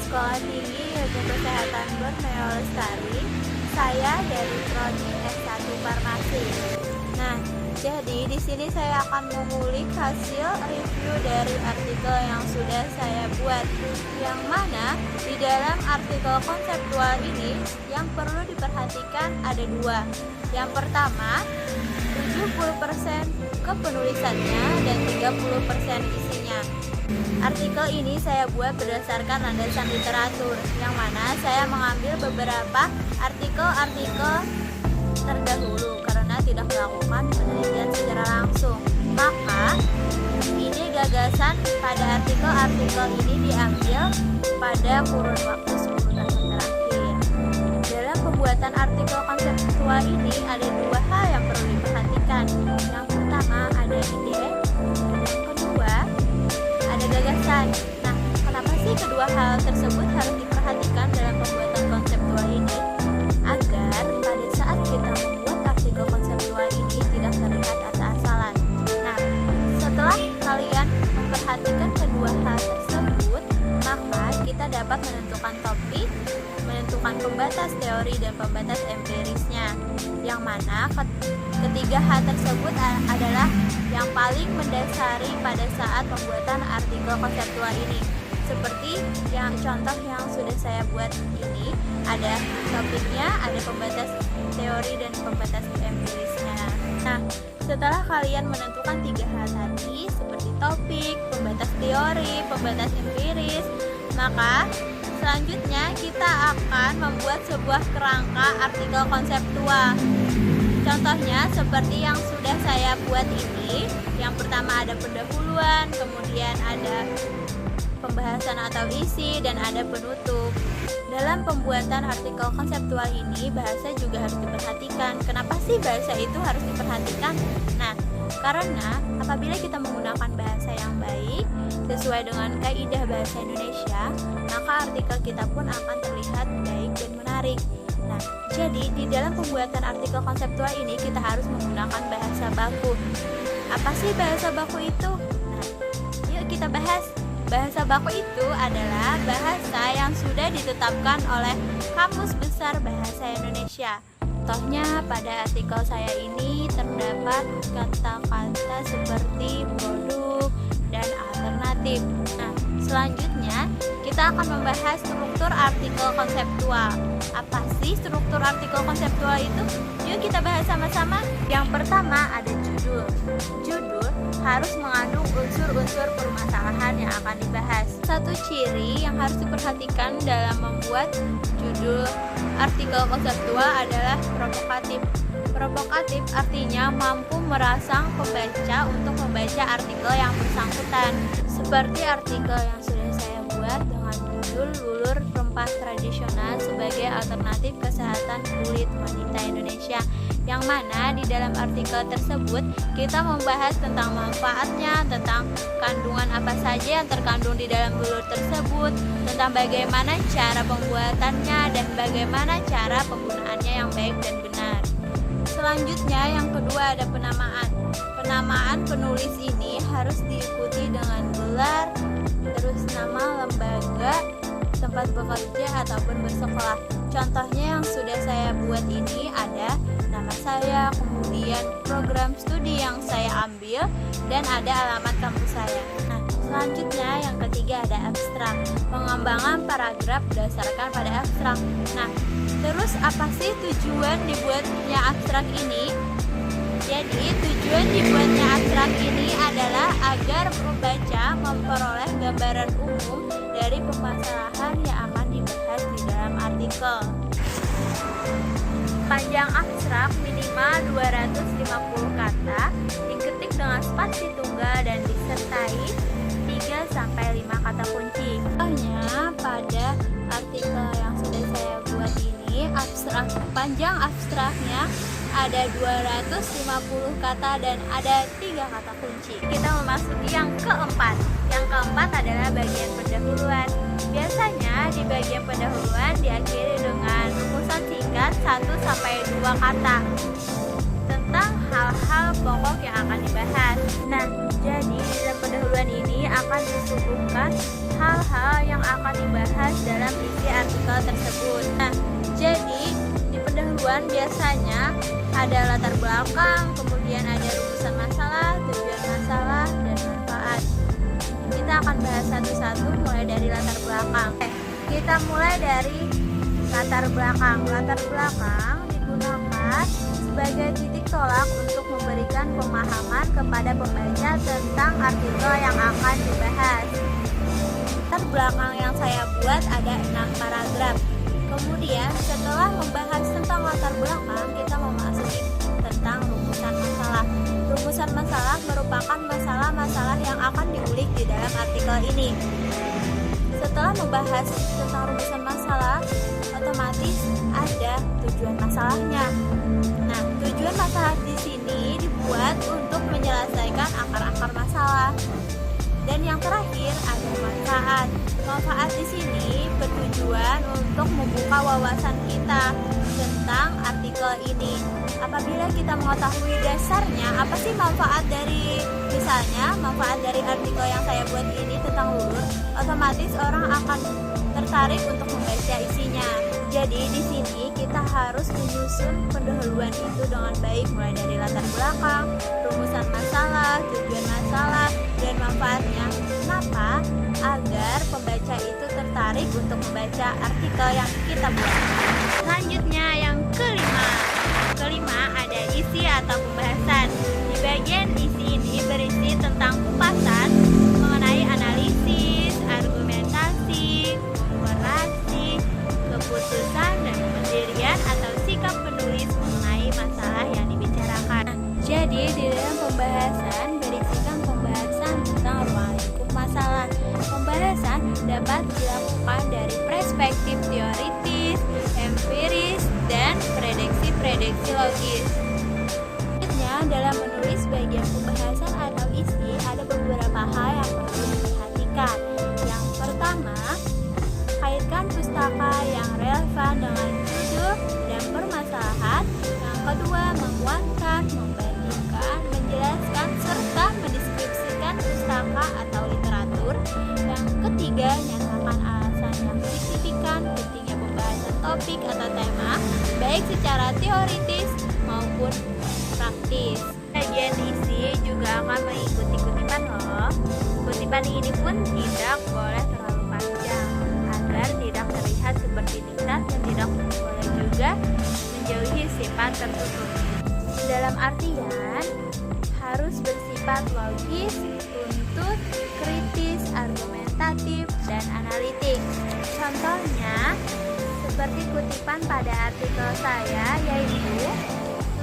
Sekolah Tinggi Ilmu Kesehatan Borneo Lestari. Saya dari Prodi S1 Farmasi. Nah, jadi di sini saya akan mengulik hasil review dari artikel yang sudah saya buat. Yang mana di dalam artikel konseptual ini yang perlu diperhatikan ada dua. Yang pertama, 70% kepenulisannya dan 30% isinya. Artikel ini saya buat berdasarkan landasan literatur, yang mana saya mengambil beberapa artikel-artikel terdahulu karena tidak melakukan penelitian secara langsung. Maka ini gagasan pada artikel-artikel ini diambil pada kurun waktu 10 tahun terakhir. Dalam pembuatan artikel konseptual ini ada dua hal yang perlu diperhatikan. Yang pertama ada ide, dan yang kedua ada gagasan. Nah, kenapa sih kedua hal tersebut harus diperhatikan dalam pembuatan konseptual ini? Agar pada saat kita membuat artikel konseptual ini tidak terlihat asal-asalan. Nah, setelah kalian memperhatikan kedua hal tersebut, maka kita dapat menentukan topik, menentukan pembatas teori dan pembatas empirisnya. Yang mana ketiga hal tersebut adalah yang paling mendasari pada saat pembuatan artikel konseptual ini. Seperti yang contoh yang sudah saya buat ini, ada topiknya, ada pembatas teori dan pembatas empirisnya. Nah, setelah kalian menentukan tiga hal tadi, seperti topik, pembatas teori, pembatas empiris, maka selanjutnya kita akan membuat sebuah kerangka artikel konseptual. Contohnya seperti yang sudah saya buat ini. Yang pertama ada pendahuluan, kemudian ada pembahasan atau isi, dan ada penutup. Dalam pembuatan artikel konseptual ini, bahasa juga harus diperhatikan. Kenapa sih bahasa itu harus diperhatikan? Nah, karena apabila kita menggunakan bahasa yang baik sesuai dengan kaidah bahasa Indonesia, maka artikel kita pun akan terlihat baik dan menarik. Nah, jadi di dalam pembuatan artikel konseptual ini kita harus menggunakan bahasa baku. Apa sih bahasa baku itu? Nah, yuk kita bahas. Bahasa baku itu adalah bahasa yang sudah ditetapkan oleh Kamus Besar Bahasa Indonesia. Contohnya pada artikel saya ini terdapat kata-kata seperti produk dan alternatif. Nah, selanjutnya kita akan membahas struktur artikel konseptual. Apa sih struktur artikel konseptual itu? Yuk kita bahas sama-sama. Yang pertama ada judul. Judul harus mengandung unsur-unsur permasalahan yang akan dibahas. Satu ciri yang harus diperhatikan dalam membuat judul artikel konseptual adalah provokatif. Provokatif artinya mampu merangsang pembaca untuk membaca artikel yang bersangkutan. Seperti artikel yang sudah saya buat dengan judul Lulur Rempah Tradisional sebagai Alternatif Kesehatan Kulit Wanita Indonesia, yang mana di dalam artikel tersebut kita membahas tentang manfaatnya, tentang kandungan apa saja yang terkandung di dalam lulur tersebut, tentang bagaimana cara pembuatannya dan bagaimana cara penggunaannya yang baik dan benar. Selanjutnya yang kedua ada penamaan. Penamaan penulis ini harus diikuti dengan gelar, terus nama lembaga, tempat bekerja ataupun bersekolah. Contohnya yang sudah saya buat ini ada nama saya, kemudian program studi yang saya ambil, dan ada alamat kampus saya. Nah, selanjutnya yang ketiga ada abstrak. Pengembangan paragraf berdasarkan pada abstrak. Nah, terus apa sih tujuan dibuatnya abstrak ini? Jadi tujuan dibuatnya abstrak ini adalah agar pembaca memperoleh gambaran umum dari permasalahan yang akan dibahas di dalam artikel. Panjang abstrak minimal 250 kata, diketik dengan spasi tunggal dan disertai 3-5 kata kunci. Contohnya pada artikel yang sudah saya buat ini, panjang abstraknya ada 250 kata dan ada 3 kata kunci. Kita memasuki yang keempat. Yang keempat adalah bagian pendahuluan. Biasanya di bagian pendahuluan diakhiri dengan rumusan singkat 1-2 kata tentang hal-hal pokok yang akan dibahas. Nah, jadi di dalam pendahuluan ini akan disuguhkan hal-hal yang akan dibahas dalam isi artikel tersebut. Nah, jadi di pendahuluan biasanya ada latar belakang, kemudian ada rumusan masalah, tujuan masalah, dan manfaat. Kita akan bahas satu-satu mulai dari latar belakang. Kita mulai dari latar belakang. Latar belakang digunakan sebagai titik tolak untuk memberikan pemahaman kepada pembaca tentang artikel yang akan dibahas. Latar belakang yang saya buat ada 6 paragraf. Kemudian setelah membahas tentang latar belakang, kita memasuki tentang rumusan masalah. Rumusan masalah merupakan masalah-masalah yang akan diulik di dalam artikel ini. Setelah membahas tentang rumusan masalah, otomatis ada tujuan masalahnya. Nah, tujuan masalah di sini dibuat untuk menyelesaikan akar-akar masalah. Dan yang terakhir ada manfaat. Manfaat di sini bertujuan untuk membuka wawasan kita tentang artikel ini. Apabila kita mengetahui dasarnya, apa sih manfaat dari, misalnya manfaat dari artikel yang saya buat ini tentang lulur, otomatis orang akan tertarik untuk membaca isinya. Jadi di sini kita harus menyusun pendahuluan itu dengan baik, mulai dari latar belakang, rumusan masalah, tujuan masalah, dan manfaatnya. Kenapa? Agar pembaca itu tertarik untuk membaca artikel yang kita buat. Selanjutnya yang kelima. Kelima ada isi atau pembahasan. Di bagian isi ini berisi tentang kupasan mengenai analisis, argumentasi, komparasi, keputusan dan pendirian atau sikap penulis mengenai masalah yang dibicarakan. Jadi di dalam pembahasan berisikan pembahasan tentang ruang lingkup masalah. Pembahasan dapat dilakukan dari perspektif teoritis, empiris, dan prediksi logis. Selanjutnya, dalam menulis bagian pembahasan atau isi ada beberapa hal yang perlu diperhatikan. Yang pertama, kaitkan pustaka yang relevan dengan judul dan permasalahan. Yang kedua, menguatkan, membandingkan, menjelaskan, serta mendeskripsikan pustaka atau literatur. Yang ketiga, nyatakan alasan yang signifikan pentingnya pembahasan topik atau tema, baik secara teoritis maupun praktis. Bagian isi juga akan mengikuti kutipan loh. Kutipan ini pun tidak boleh terlalu panjang agar tidak terlihat seperti diktat, dan tidak boleh juga menjauhi sifat tertutup. Dalam artian harus bersifat logis, runtut, kritis, argumentatif, dan analitik. Contohnya seperti kutipan pada artikel saya, yaitu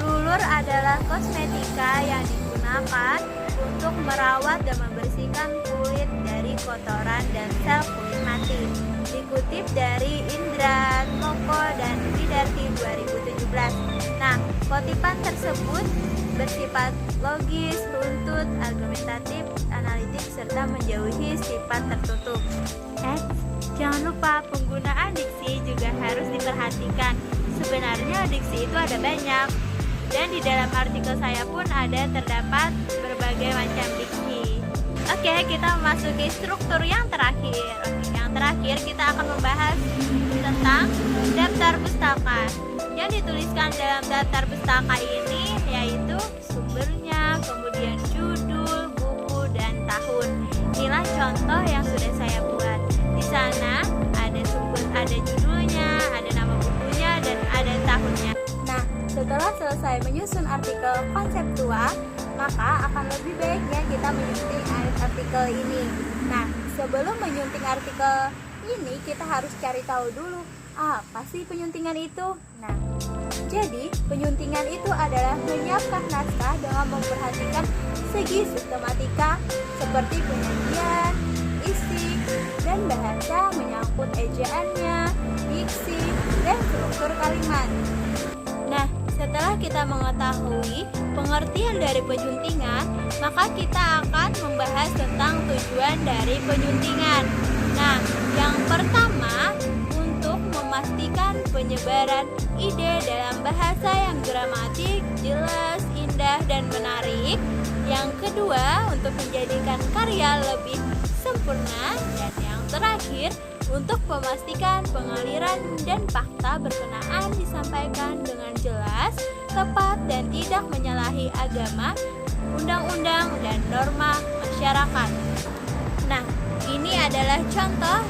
lulur adalah kosmetika yang digunakan untuk merawat dan membersihkan kulit dari kotoran dan sel kulit mati. Dikutip dari Indra Moko dan Widarti 2017. Nah, kutipan tersebut bersifat logis, runtut, argumentatif, analitik, serta menjauhi sifat tertutup. Jangan lupa penggunaan diksi juga harus diperhatikan. Sebenarnya diksi itu ada banyak, dan di dalam artikel saya pun ada terdapat berbagai macam diksi. Oke, kita memasuki struktur yang terakhir. Yang terakhir kita akan membahas tentang daftar pustaka. Yang dituliskan dalam daftar pustaka ini yaitu sumbernya, kemudian judul, buku, dan tahun. Inilah contoh yang sudah saya buat. Di sana ada sumber, ada judulnya, ada nama bukunya, dan ada tahunnya. Nah, setelah selesai menyusun artikel konseptual, maka akan lebih baiknya kita menyunting artikel ini. Nah, sebelum menyunting artikel ini, kita harus cari tahu dulu apa sih penyuntingan itu. Nah, jadi penyuntingan itu adalah menyiapkan naskah dengan memperhatikan segi sistematika seperti penyajian, isi, dan bahasa menyangkut ejaannya, diksi, dan struktur kalimat. Nah, setelah kita mengetahui pengertian dari penyuntingan, maka kita akan membahas tentang tujuan dari penyuntingan. Nah, yang pertama, untuk memastikan penyebaran ide dalam bahasa yang gramatik, jelas, indah, dan menarik. Yang kedua, untuk menjadikan karya lebih sempurna. Dan yang terakhir, untuk memastikan pengaliran dan fakta berkenaan disampaikan dengan jelas, tepat, dan tidak menyalahi agama, undang-undang, dan norma masyarakat. Nah, ini adalah contoh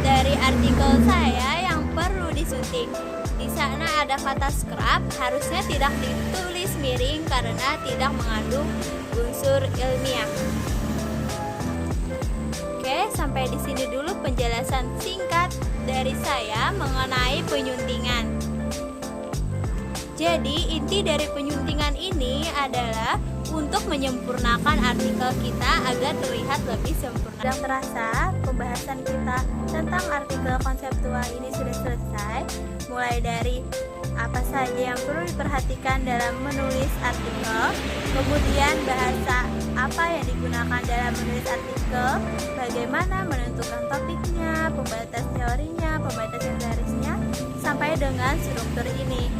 dari artikel saya yang perlu disunting. Di sana ada kata scrap, harusnya tidak ditulis miring karena tidak mengandung unsur ilmiah. Oke, sampai di sini dulu penjelasan singkat dari saya mengenai penyuntingan. Jadi, inti dari penyuntingan ini adalah untuk menyempurnakan artikel kita agar terlihat lebih sempurna. Sudah terasa, pembahasan kita tentang artikel konseptual ini sudah selesai. Mulai dari apa saja yang perlu diperhatikan dalam menulis artikel, kemudian bahasa apa yang digunakan dalam menulis artikel, bagaimana menentukan topiknya, pembatas teorinya, pembatas garisnya, sampai dengan struktur ini.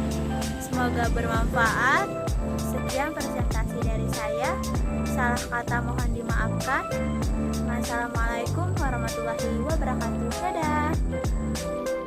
Semoga bermanfaat. Sekian presentasi dari saya. Salah kata mohon dimaafkan. Wassalamualaikum warahmatullahi wabarakatuh. Dadah.